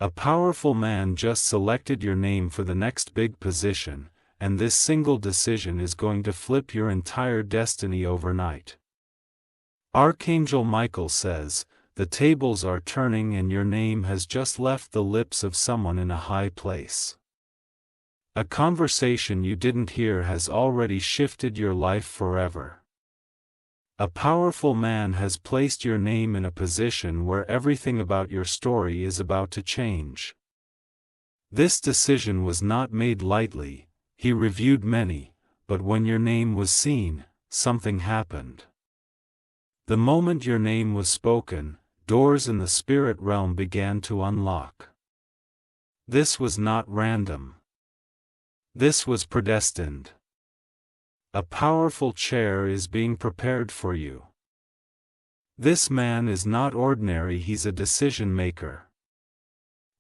A powerful man just selected your name for the next big position, and this single decision is going to flip your entire destiny overnight. Archangel Michael says, the tables are turning and your name has just left the lips of someone in a high place. A conversation you didn't hear has already shifted your life forever. A powerful man has placed your name in a position where everything about your story is about to change. This decision was not made lightly, he reviewed many, but when your name was seen, something happened. The moment your name was spoken, doors in the spirit realm began to unlock. This was not random. This was predestined. A powerful chair is being prepared for you. This man is not ordinary, he's a decision maker.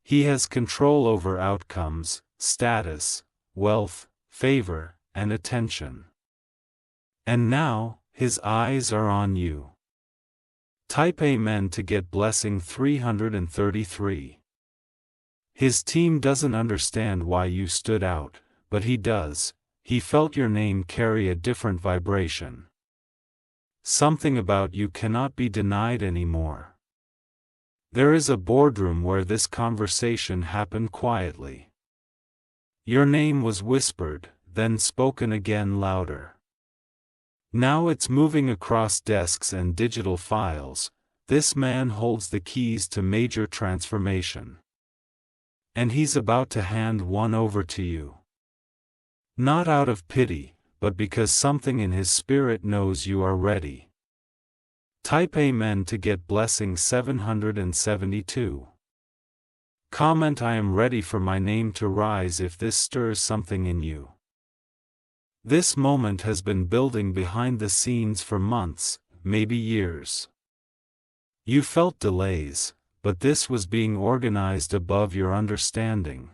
He has control over outcomes, status, wealth, favor, and attention. And now, his eyes are on you. Type Amen to get blessing 333. His team doesn't understand why you stood out, but he does. He felt your name carry a different vibration. Something about you cannot be denied anymore. There is a boardroom where this conversation happened quietly. Your name was whispered, then spoken again louder. Now it's moving across desks and digital files. This man holds the keys to major transformation. And he's about to hand one over to you. Not out of pity, but because something in his spirit knows you are ready. Type Amen to get blessing 772. Comment I am ready for my name to rise if this stirs something in you. This moment has been building behind the scenes for months, maybe years. You felt delays, but this was being organized above your understanding.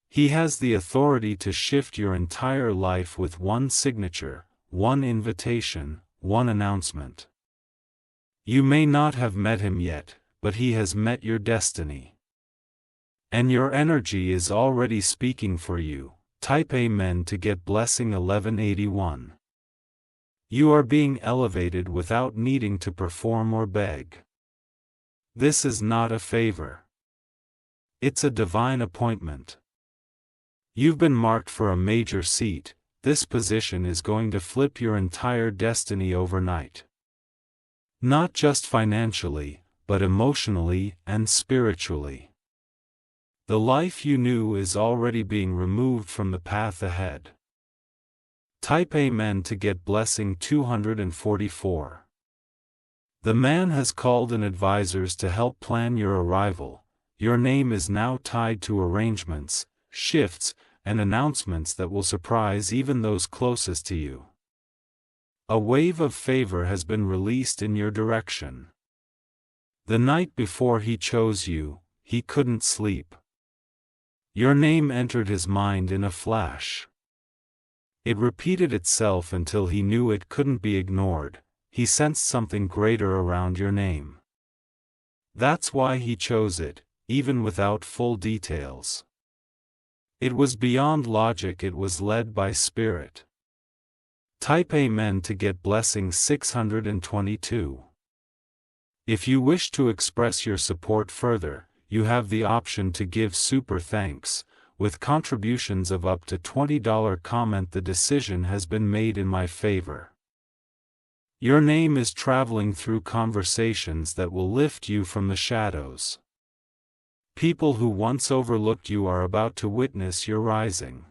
He has the authority to shift your entire life with one signature, one invitation, one announcement. You may not have met him yet, but he has met your destiny. And your energy is already speaking for you. Type Amen to get blessing 1181. You are being elevated without needing to perform or beg. This is not a favor. It's a divine appointment. You've been marked for a major seat. This position is going to flip your entire destiny overnight. Not just financially, but emotionally and spiritually. The life you knew is already being removed from the path ahead. Type Amen to get blessing 244. The man has called in advisors to help plan your arrival. Your name is now tied to arrangements, shifts, and announcements that will surprise even those closest to you. A wave of favor has been released in your direction. The night before he chose you, he couldn't sleep. Your name entered his mind in a flash. It repeated itself until he knew it couldn't be ignored. He sensed something greater around your name. That's why he chose it, even without full details. It was beyond logic, it was led by spirit. Type Amen to get blessing 622. If you wish to express your support further, you have the option to give super thanks. With contributions of up to $20, comment the decision has been made in my favor. Your name is traveling through conversations that will lift you from the shadows. People who once overlooked you are about to witness your rising.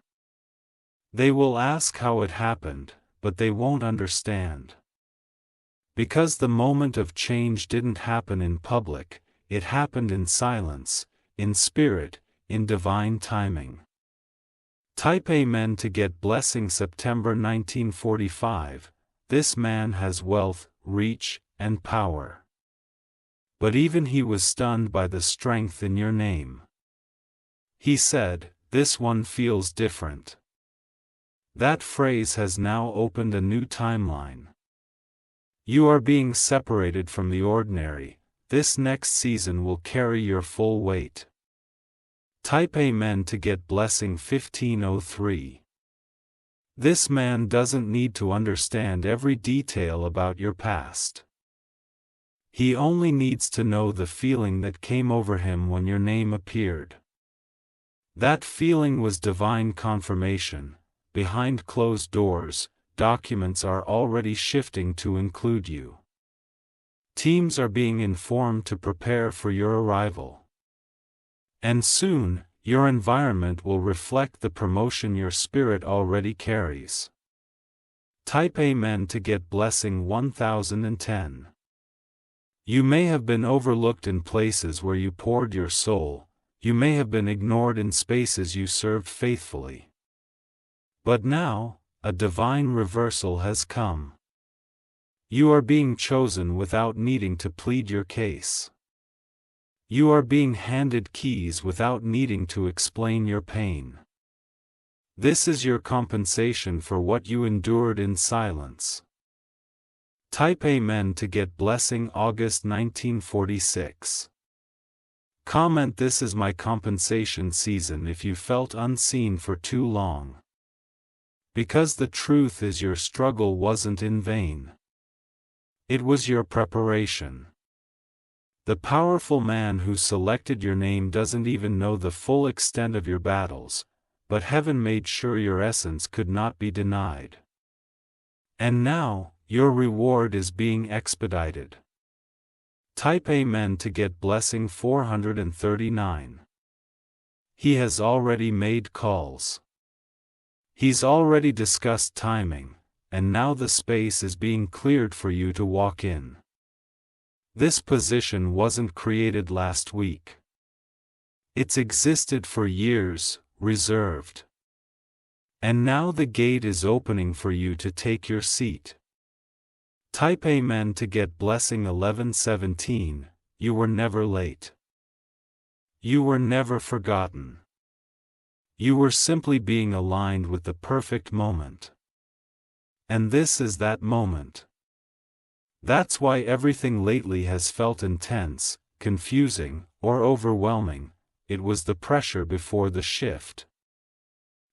They will ask how it happened, but they won't understand. Because the moment of change didn't happen in public, it happened in silence, in spirit, in divine timing. Type Amen to get blessing September 1945. This man has wealth, reach, and power. But even he was stunned by the strength in your name. He said, "This one feels different." That phrase has now opened a new timeline. You are being separated from the ordinary. This next season will carry your full weight. Type Amen to get blessing 1503. This man doesn't need to understand every detail about your past. He only needs to know the feeling that came over him when your name appeared. That feeling was divine confirmation. Behind closed doors, documents are already shifting to include you. Teams are being informed to prepare for your arrival. And soon, your environment will reflect the promotion your spirit already carries. Type Amen to get blessing 1010. You may have been overlooked in places where you poured your soul, you may have been ignored in spaces you served faithfully. But now, a divine reversal has come. You are being chosen without needing to plead your case. You are being handed keys without needing to explain your pain. This is your compensation for what you endured in silence. Type Amen to get blessing August 1946. Comment "This is my compensation season" if you felt unseen for too long. Because the truth is, your struggle wasn't in vain. It was your preparation. The powerful man who selected your name doesn't even know the full extent of your battles, but heaven made sure your essence could not be denied. And now, your reward is being expedited. Type Amen to get blessing 439. He has already made calls. He's already discussed timing, and now the space is being cleared for you to walk in. This position wasn't created last week. It's existed for years, reserved. And now the gate is opening for you to take your seat. Type Amen to get blessing 1117. You were never late. You were never forgotten. You were simply being aligned with the perfect moment. And this is that moment. That's why everything lately has felt intense, confusing, or overwhelming. It was the pressure before the shift.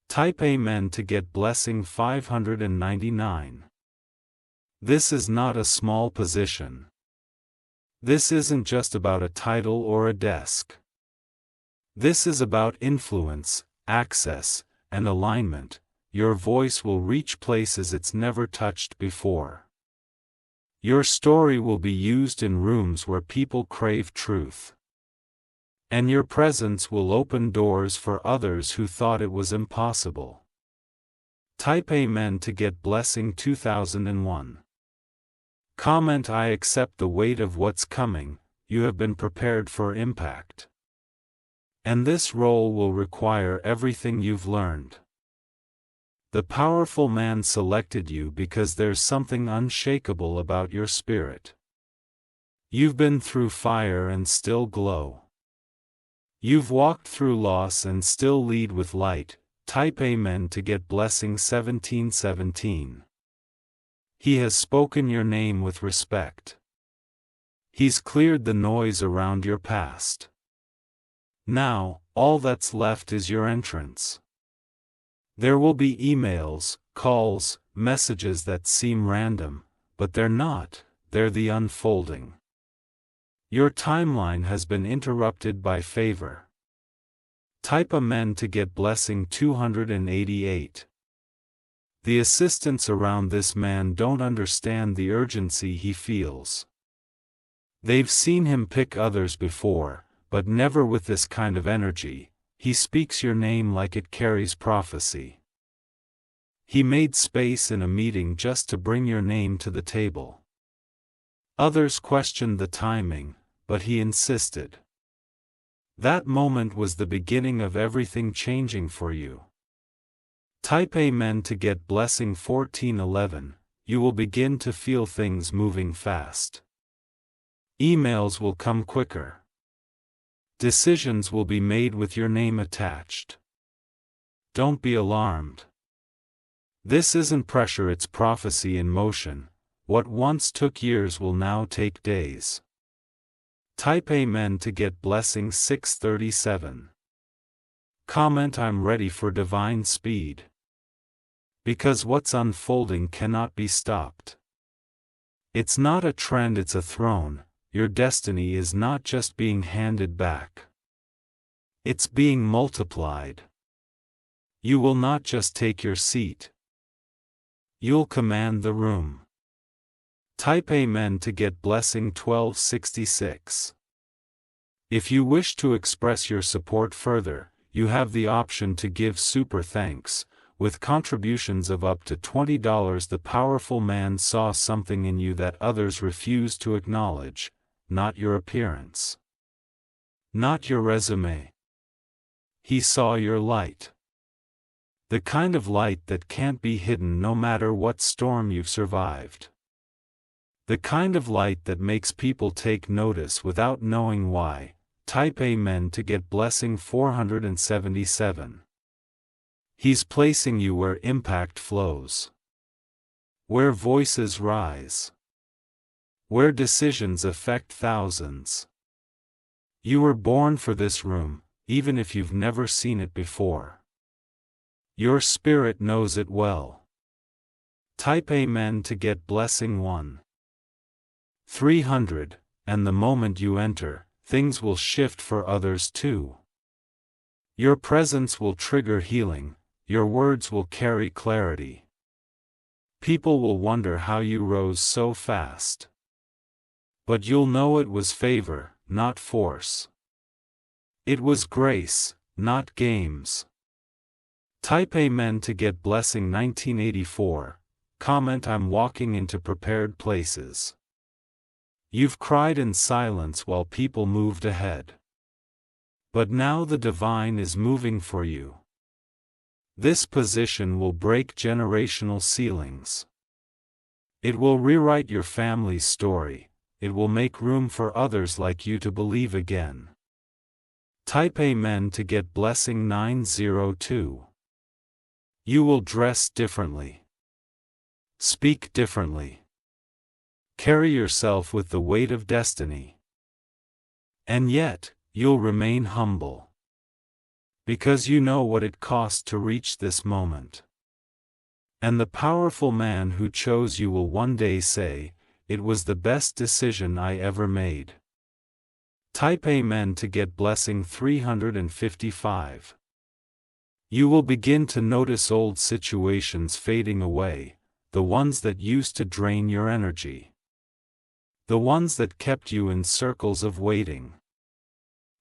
Type Amen to get blessing 599. This is not a small position. This isn't just about a title or a desk. This is about influence, access, and alignment. Your voice will reach places it's never touched before. Your story will be used in rooms where people crave truth. And your presence will open doors for others who thought it was impossible. Type Amen to get blessing 2001. Comment "I accept the weight of what's coming." You have been prepared for impact. And this role will require everything you've learned. The powerful man selected you because there's something unshakable about your spirit. You've been through fire and still glow. You've walked through loss and still lead with light. Type Amen to get blessing 1717. He has spoken your name with respect. He's cleared the noise around your past. Now, all that's left is your entrance. There will be emails, calls, messages that seem random, but they're not, they're the unfolding. Your timeline has been interrupted by favor. Type Amen to get blessing 288. The assistants around this man don't understand the urgency he feels. They've seen him pick others before, but never with this kind of energy. He speaks your name like it carries prophecy. He made space in a meeting just to bring your name to the table. Others questioned the timing, but he insisted. That moment was the beginning of everything changing for you. Type Amen to get blessing 1411. You will begin to feel things moving fast. Emails will come quicker. Decisions will be made with your name attached. Don't be alarmed. This isn't pressure, it's prophecy in motion. What once took years will now take days. Type Amen to get blessing 637. Comment I'm ready for divine speed. Because what's unfolding cannot be stopped. It's not a trend, it's a throne. Your destiny is not just being handed back. It's being multiplied. You will not just take your seat. You'll command the room. Type Amen to get blessing 1266. If you wish to express your support further, you have the option to give super thanks. With contributions of up to $20, the powerful man saw something in you that others refuse to acknowledge, not your appearance, not your resume. He saw your light. The kind of light that can't be hidden no matter what storm you've survived. The kind of light that makes people take notice without knowing why. Type Amen to get blessing 477. He's placing you where impact flows. Where voices rise. Where decisions affect thousands. You were born for this room, even if you've never seen it before. Your spirit knows it well. Type Amen to get blessing 1. 300, and the moment you enter, things will shift for others too. Your presence will trigger healing, your words will carry clarity. People will wonder how you rose so fast. But you'll know it was favor, not force. It was grace, not games. Type Amen to get blessing 1984. Comment I'm walking into prepared places. You've cried in silence while people moved ahead. But now the divine is moving for you. This position will break generational ceilings. It will rewrite your family's story. It will make room for others like you to believe again. Type Amen to get blessing 902. You will dress differently. Speak differently. Carry yourself with the weight of destiny. And yet, you'll remain humble. Because you know what it cost to reach this moment. And the powerful man who chose you will one day say, "It was the best decision I ever made." Type Amen to get blessing 355. You will begin to notice old situations fading away, the ones that used to drain your energy. The ones that kept you in circles of waiting.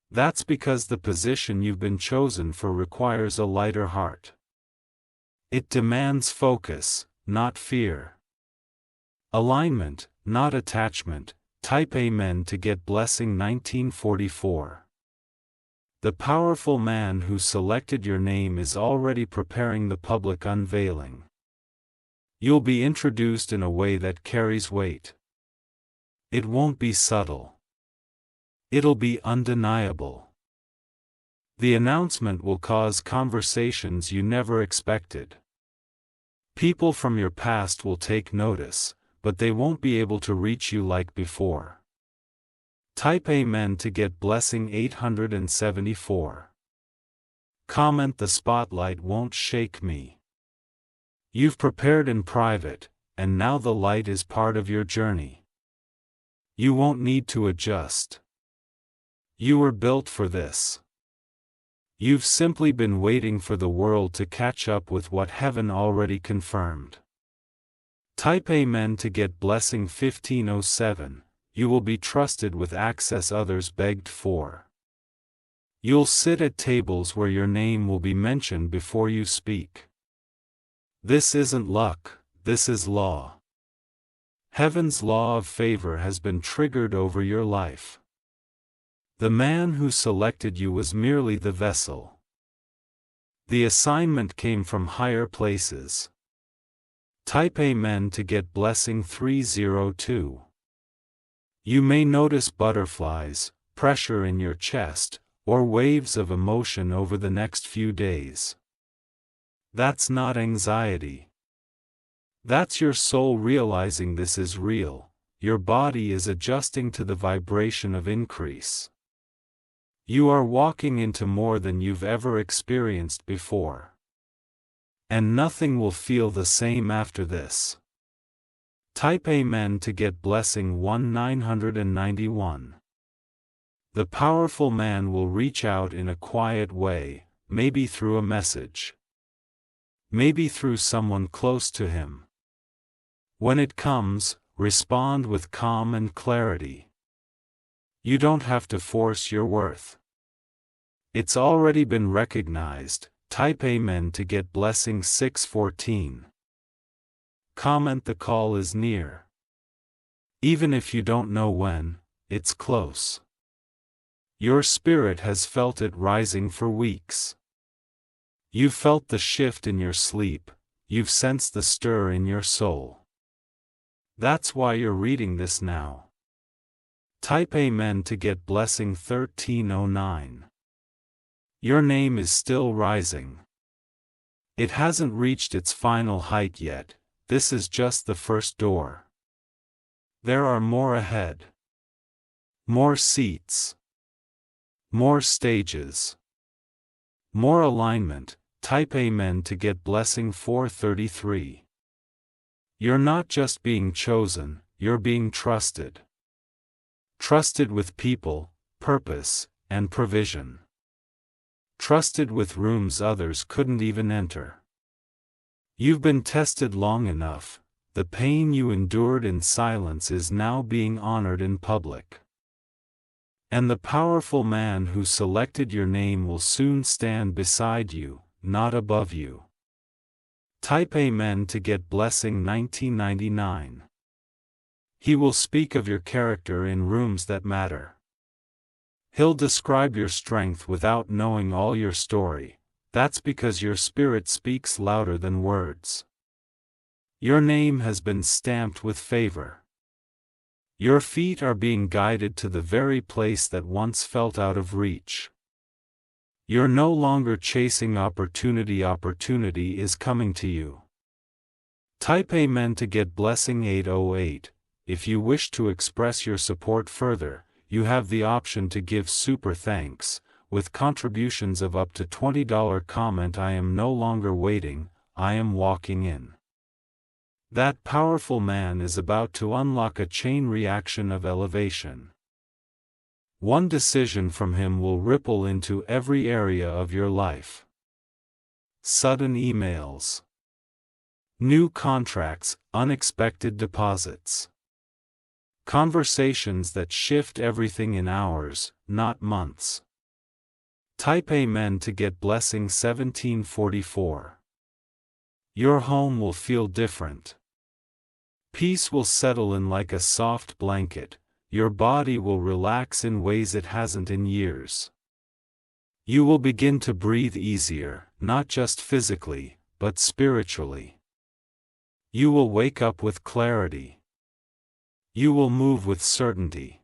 That's because the position you've been chosen for requires a lighter heart. It demands focus, not fear. Alignment, not attachment. Type Amen to get blessing 1944. The powerful man who selected your name is already preparing the public unveiling. You'll be introduced in a way that carries weight. It won't be subtle. It'll be undeniable. The announcement will cause conversations you never expected. People from your past will take notice, but they won't be able to reach you like before. Type Amen to get blessing 874. Comment the spotlight won't shake me. You've prepared in private, and now the light is part of your journey. You won't need to adjust. You were built for this. You've simply been waiting for the world to catch up with what heaven already confirmed. Type Amen to get blessing 1507. You will be trusted with access others begged for. You'll sit at tables where your name will be mentioned before you speak. This isn't luck, this is law. Heaven's law of favor has been triggered over your life. The man who selected you was merely the vessel. The assignment came from higher places. Type Amen to get blessing 302. You may notice butterflies, pressure in your chest, or waves of emotion over the next few days. That's not anxiety. That's your soul realizing this is real. Your body is adjusting to the vibration of increase. You are walking into more than you've ever experienced before. And nothing will feel the same after this. Type Amen to get blessing 1991. The powerful man will reach out in a quiet way, maybe through a message. Maybe through someone close to him. When it comes, respond with calm and clarity. You don't have to force your worth. It's already been recognized. Type Amen to get blessing 614. Comment the call is near. Even if you don't know when, it's close. Your spirit has felt it rising for weeks. You've felt the shift in your sleep, you've sensed the stir in your soul. That's why you're reading this now. Type Amen to get blessing 1309. Your name is still rising. It hasn't reached its final height yet, this is just the first door. There are more ahead. More seats. More stages. More alignment. Type Amen to get blessing 433. You're not just being chosen, you're being trusted. Trusted with people, purpose, and provision. Trusted with rooms others couldn't even enter. You've been tested long enough, the pain you endured in silence is now being honored in public. And the powerful man who selected your name will soon stand beside you, not above you. Type Amen to get blessing 1999. He will speak of your character in rooms that matter. He'll describe your strength without knowing all your story. That's because your spirit speaks louder than words. Your name has been stamped with favor. Your feet are being guided to the very place that once felt out of reach. You're no longer chasing opportunity, opportunity is coming to you. Type Amen to get blessing 808. If you wish to express your support further, you have the option to give super thanks, with contributions of up to $20. Comment I am no longer waiting, I am walking in. That powerful man is about to unlock a chain reaction of elevation. One decision from him will ripple into every area of your life. Sudden emails. New contracts, unexpected deposits. Conversations that shift everything in hours, not months. Type Amen to get blessing 1744. Your home will feel different. Peace will settle in like a soft blanket. Your body will relax in ways it hasn't in years. You will begin to breathe easier, not just physically, but spiritually. You will wake up with clarity. You will move with certainty.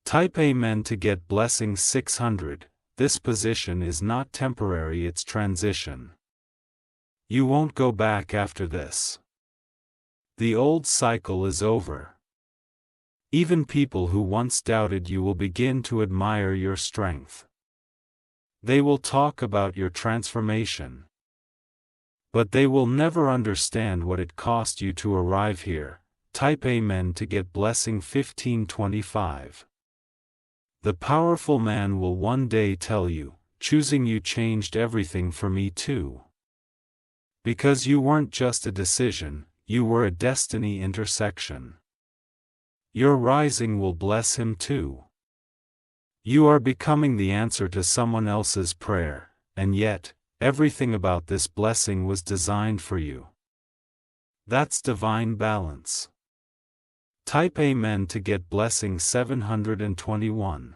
Type Amen to get blessing 600. This position is not temporary, it's transition. You won't go back after this. The old cycle is over. Even people who once doubted you will begin to admire your strength. They will talk about your transformation. But they will never understand what it cost you to arrive here. Type Amen to get blessing 1525. The powerful man will one day tell you, choosing you changed everything for me too. Because you weren't just a decision, you were a destiny intersection. Your rising will bless him too. You are becoming the answer to someone else's prayer, and yet, everything about this blessing was designed for you. That's divine balance. Type Amen to get blessing 721.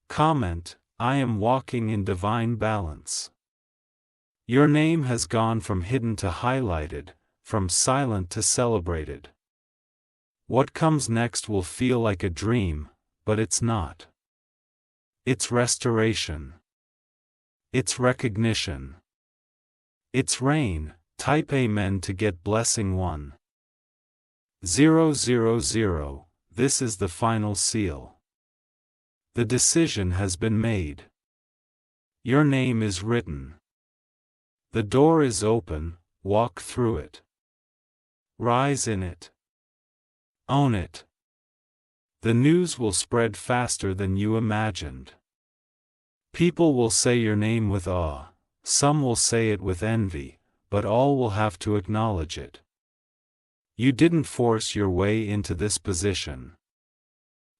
Comment, I am walking in divine balance. Your name has gone from hidden to highlighted, from silent to celebrated. What comes next will feel like a dream, but it's not. It's restoration. It's recognition. It's rain. Type Amen to get blessing 1. 000. This is the final seal. The decision has been made. Your name is written. The door is open, walk through it. Rise in it. Own it. The news will spread faster than you imagined. People will say your name with awe, some will say it with envy, but all will have to acknowledge it. You didn't force your way into this position.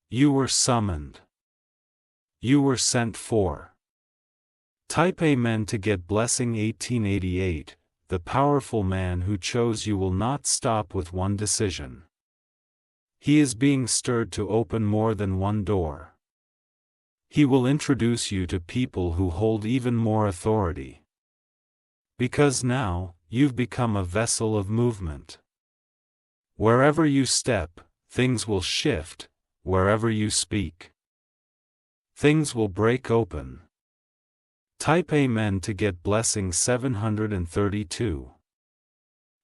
You were summoned. You were sent for. Type Amen to get blessing 1888. The powerful man who chose you will not stop with one decision. He is being stirred to open more than one door. He will introduce you to people who hold even more authority. Because now, you've become a vessel of movement. Wherever you step, things will shift. Wherever you speak, things will break open. Type Amen to get blessing 732.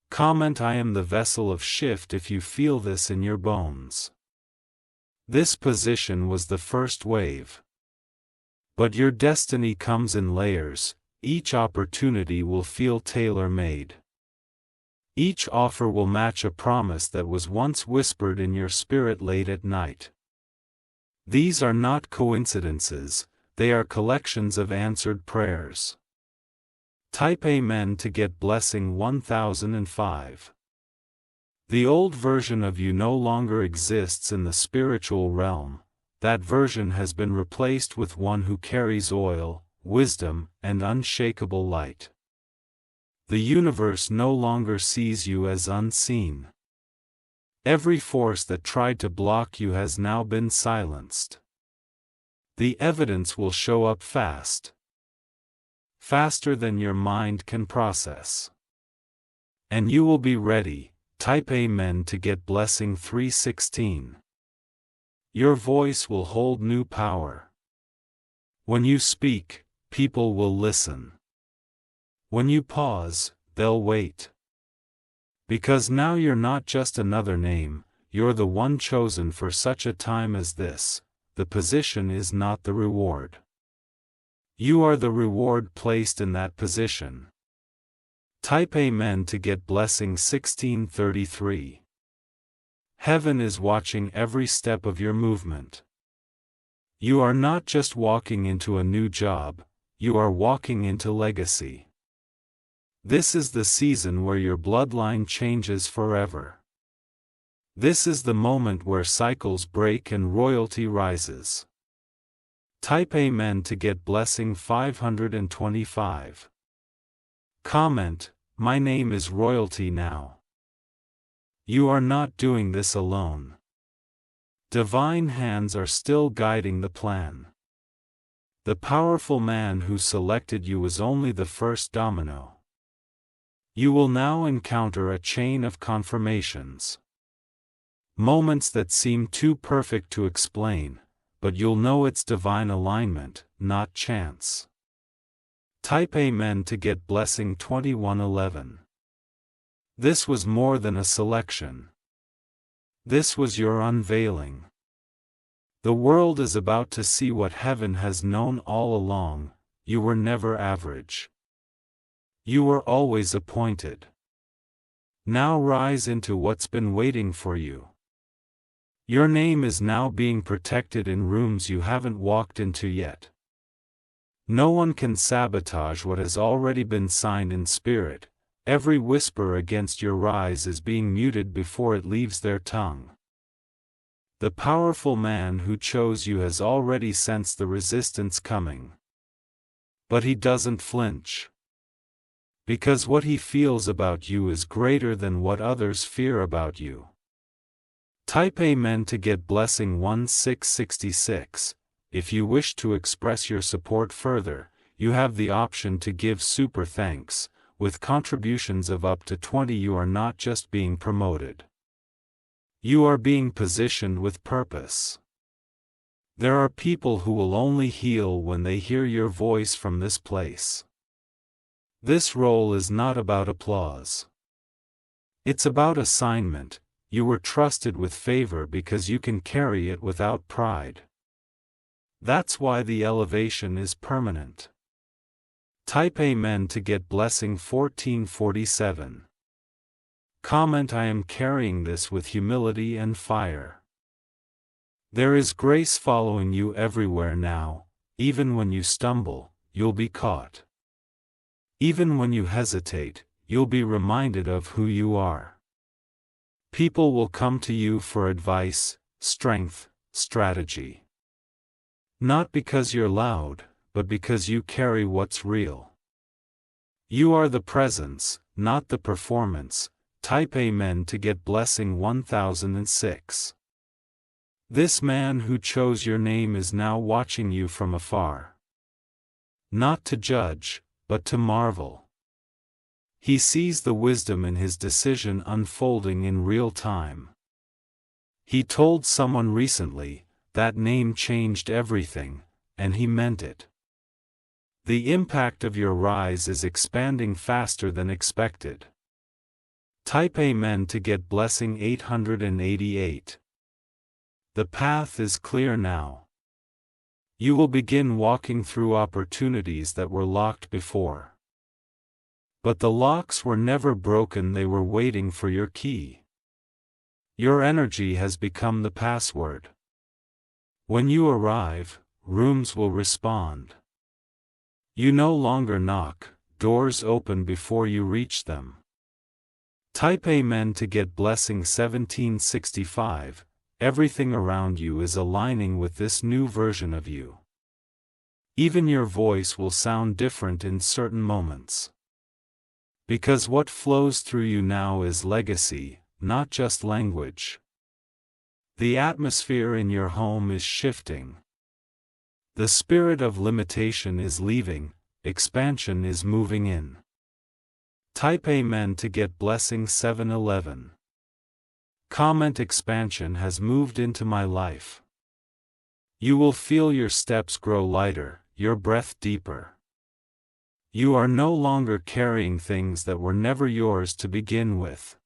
Comment I am the vessel of shift if you feel this in your bones. This position was the first wave. But your destiny comes in layers, each opportunity will feel tailor-made. Each offer will match a promise that was once whispered in your spirit late at night. These are not coincidences, they are collections of answered prayers. Type Amen to get blessing 1005. The old version of you no longer exists in the spiritual realm, that version has been replaced with one who carries oil, wisdom, and unshakable light. The universe no longer sees you as unseen. Every force that tried to block you has now been silenced. The evidence will show up fast. Faster than your mind can process. And you will be ready. Type Amen to get blessing 316. Your voice will hold new power. When you speak, people will listen. When you pause, they'll wait. Because now you're not just another name, you're the one chosen for such a time as this. The position is not the reward. You are the reward placed in that position. Type Amen to get blessing 1633. Heaven is watching every step of your movement. You are not just walking into a new job, you are walking into legacy. This is the season where your bloodline changes forever. This is the moment where cycles break and royalty rises. Type Amen to get blessing 525. Comment, my name is royalty now. You are not doing this alone. Divine hands are still guiding the plan. The powerful man who selected you was only the first domino. You will now encounter a chain of confirmations. Moments that seem too perfect to explain, but you'll know it's divine alignment, not chance. Type Amen to get blessing 2111. This was more than a selection. This was your unveiling. The world is about to see what heaven has known all along. You were never average. You were always appointed. Now rise into what's been waiting for you. Your name is now being protected in rooms you haven't walked into yet. No one can sabotage what has already been signed in spirit. Every whisper against your rise is being muted before it leaves their tongue. The powerful man who chose you has already sensed the resistance coming. But he doesn't flinch. Because what he feels about you is greater than what others fear about you. Type Amen to get blessing 1666. If you wish to express your support further, you have the option to give super thanks. With contributions of up to 20, you are not just being promoted. You are being positioned with purpose. There are people who will only heal when they hear your voice from this place. This role is not about applause. It's about assignment. You were trusted with favor because you can carry it without pride. That's why the elevation is permanent. Type Amen to get blessing 1447. Comment I am carrying this with humility and fire. There is grace following you everywhere now. Even when you stumble, you'll be caught. Even when you hesitate, you'll be reminded of who you are. People will come to you for advice, strength, strategy. Not because you're loud, but because you carry what's real. You are the presence, not the performance. Type Amen to get blessing 1006. This man who chose your name is now watching you from afar. Not to judge, but to marvel. He sees the wisdom in his decision unfolding in real time. He told someone recently, that name changed everything, and he meant it. The impact of your rise is expanding faster than expected. Type Amen to get blessing 888. The path is clear now. You will begin walking through opportunities that were locked before. But the locks were never broken, they were waiting for your key. Your energy has become the password. When you arrive, rooms will respond. You no longer knock, doors open before you reach them. Type Amen to get blessing 1765. Everything around you is aligning with this new version of you. Even your voice will sound different in certain moments. Because what flows through you now is legacy, not just language. The atmosphere in your home is shifting. The spirit of limitation is leaving, expansion is moving in. Type Amen to get blessing 711. Comment expansion has moved into my life. You will feel your steps grow lighter, your breath deeper. You are no longer carrying things that were never yours to begin with.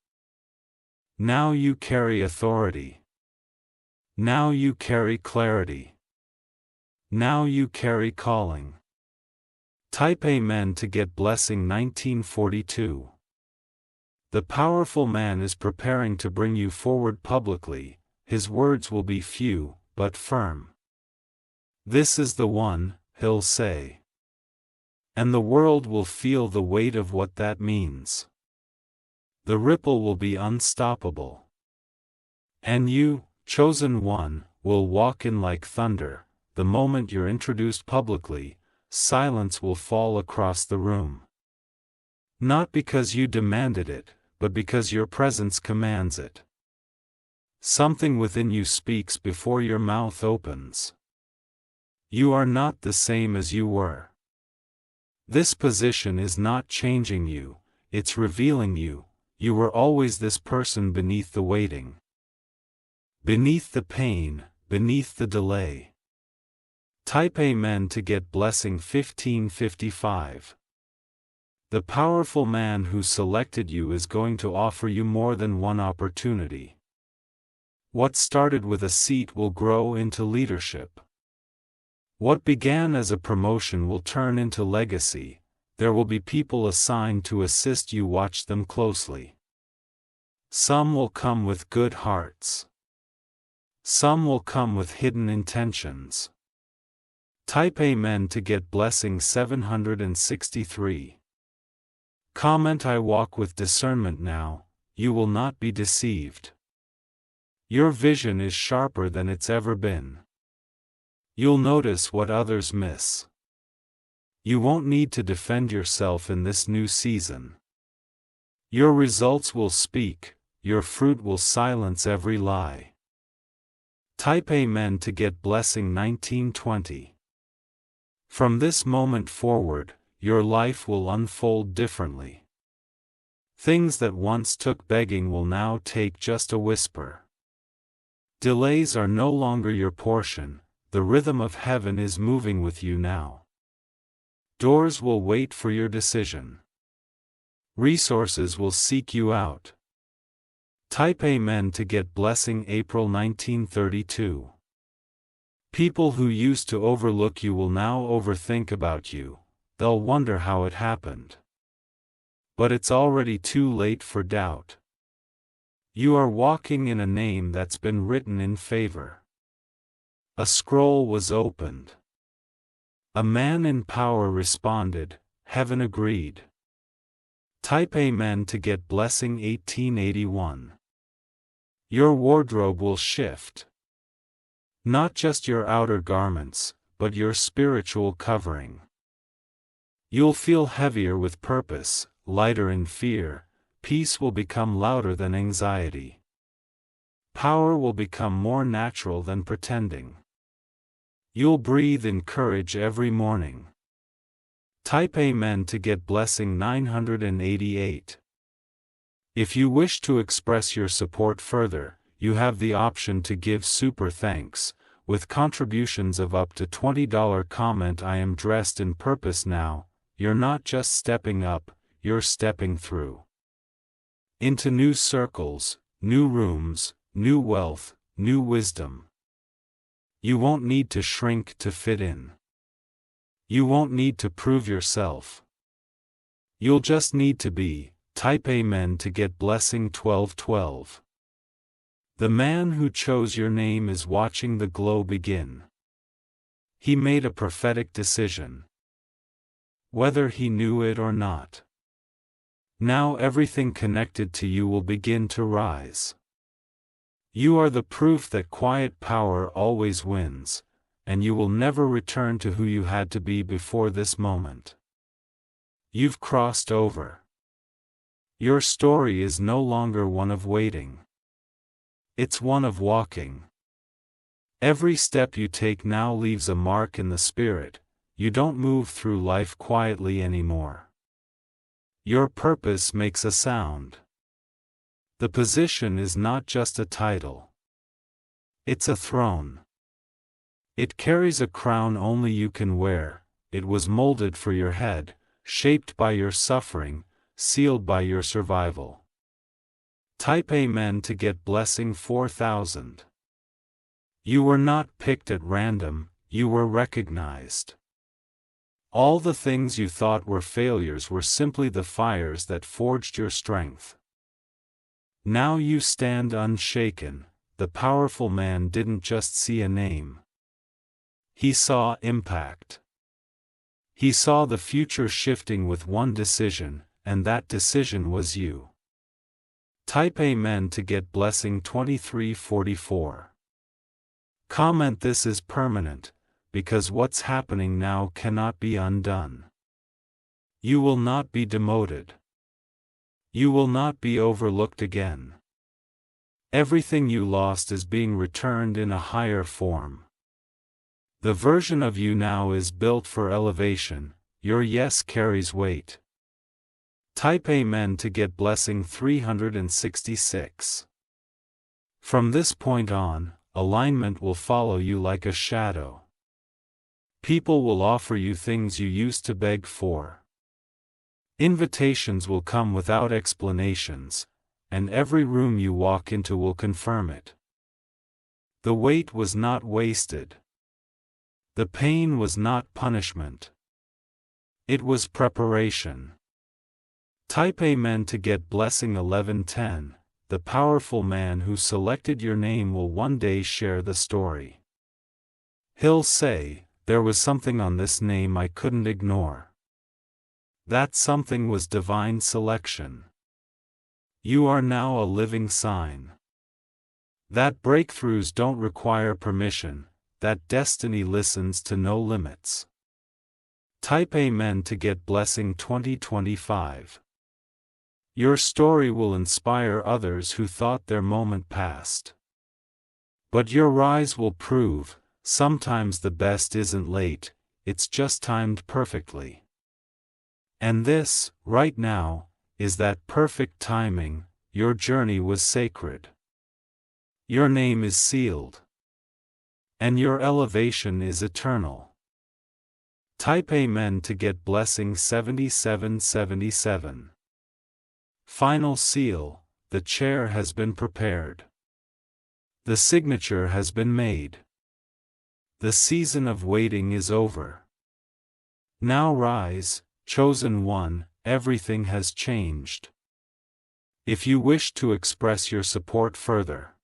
Now you carry authority. Now you carry clarity. Now you carry calling. Type Amen to get blessing 1942. The powerful man is preparing to bring you forward publicly. His words will be few, but firm. This is the one, he'll say. And the world will feel the weight of what that means. The ripple will be unstoppable. And you, chosen one, will walk in like thunder. The moment you're introduced publicly, silence will fall across the room. Not because you demanded it, but because your presence commands it. Something within you speaks before your mouth opens. You are not the same as you were. This position is not changing you, it's revealing you. You were always this person beneath the waiting. Beneath the pain, beneath the delay. Type Amen to get blessing 1555. The powerful man who selected you is going to offer you more than one opportunity. What started with a seat will grow into leadership. What began as a promotion will turn into legacy. There will be people assigned to assist you. Watch them closely. Some will come with good hearts. Some will come with hidden intentions. Type Amen to get blessing 763. Comment I walk with discernment now, you will not be deceived. Your vision is sharper than it's ever been. You'll notice what others miss. You won't need to defend yourself in this new season. Your results will speak, your fruit will silence every lie. Type Amen to get blessing 1920. From this moment forward, your life will unfold differently. Things that once took begging will now take just a whisper. Delays are no longer your portion, the rhythm of heaven is moving with you now. Doors will wait for your decision. Resources will seek you out. Type Amen to get blessing April 1932. People who used to overlook you will now overthink about you, they'll wonder how it happened. But it's already too late for doubt. You are walking in a name that's been written in favor. A scroll was opened. A man in power responded, heaven agreed. Type Amen to get blessing 1881. Your wardrobe will shift. Not just your outer garments, but your spiritual covering. You'll feel heavier with purpose, lighter in fear, peace will become louder than anxiety. Power will become more natural than pretending. You'll breathe in courage every morning. Type Amen to get blessing 988. If you wish to express your support further, you have the option to give super thanks, with contributions of up to $20. Comment: I am dressed in purpose now. You're not just stepping up, you're stepping through. Into new circles, new rooms, new wealth, new wisdom. You won't need to shrink to fit in. You won't need to prove yourself. You'll just need to be. Type Amen to get blessing 1212. The man who chose your name is watching the glow begin. He made a prophetic decision. Whether he knew it or not. Now everything connected to you will begin to rise. You are the proof that quiet power always wins, and you will never return to who you had to be before this moment. You've crossed over. Your story is no longer one of waiting. It's one of walking. Every step you take now leaves a mark in the spirit. You don't move through life quietly anymore. Your purpose makes a sound. The position is not just a title. It's a throne. It carries a crown only you can wear. It was molded for your head, shaped by your suffering, sealed by your survival. Type Amen to get blessing 4000. You were not picked at random, you were recognized. All the things you thought were failures were simply the fires that forged your strength. Now you stand unshaken. The powerful man didn't just see a name. He saw impact. He saw the future shifting with one decision, and that decision was you. Type Amen to get blessing 2344. Comment: this is permanent, because what's happening now cannot be undone. You will not be demoted. You will not be overlooked again. Everything you lost is being returned in a higher form. The version of you now is built for elevation. Your yes carries weight. Type Amen to get blessing 366. From this point on, alignment will follow you like a shadow. People will offer you things you used to beg for. Invitations will come without explanations, and every room you walk into will confirm it. The wait was not wasted. The pain was not punishment. It was preparation. Type Amen to get blessing 1110. The powerful man who selected your name will one day share the story. He'll say, there was something on this name I couldn't ignore. That something was divine selection. You are now a living sign. That breakthroughs don't require permission, that destiny listens to no limits. Type Amen to get blessing 2025. Your story will inspire others who thought their moment passed. But your rise will prove, sometimes the best isn't late, it's just timed perfectly. And this, right now, is that perfect timing. Your journey was sacred. Your name is sealed. And your elevation is eternal. Type Amen to get blessing 7777. Final seal: the chair has been prepared. The signature has been made. The season of waiting is over. Now rise, chosen one, everything has changed. If you wish to express your support further,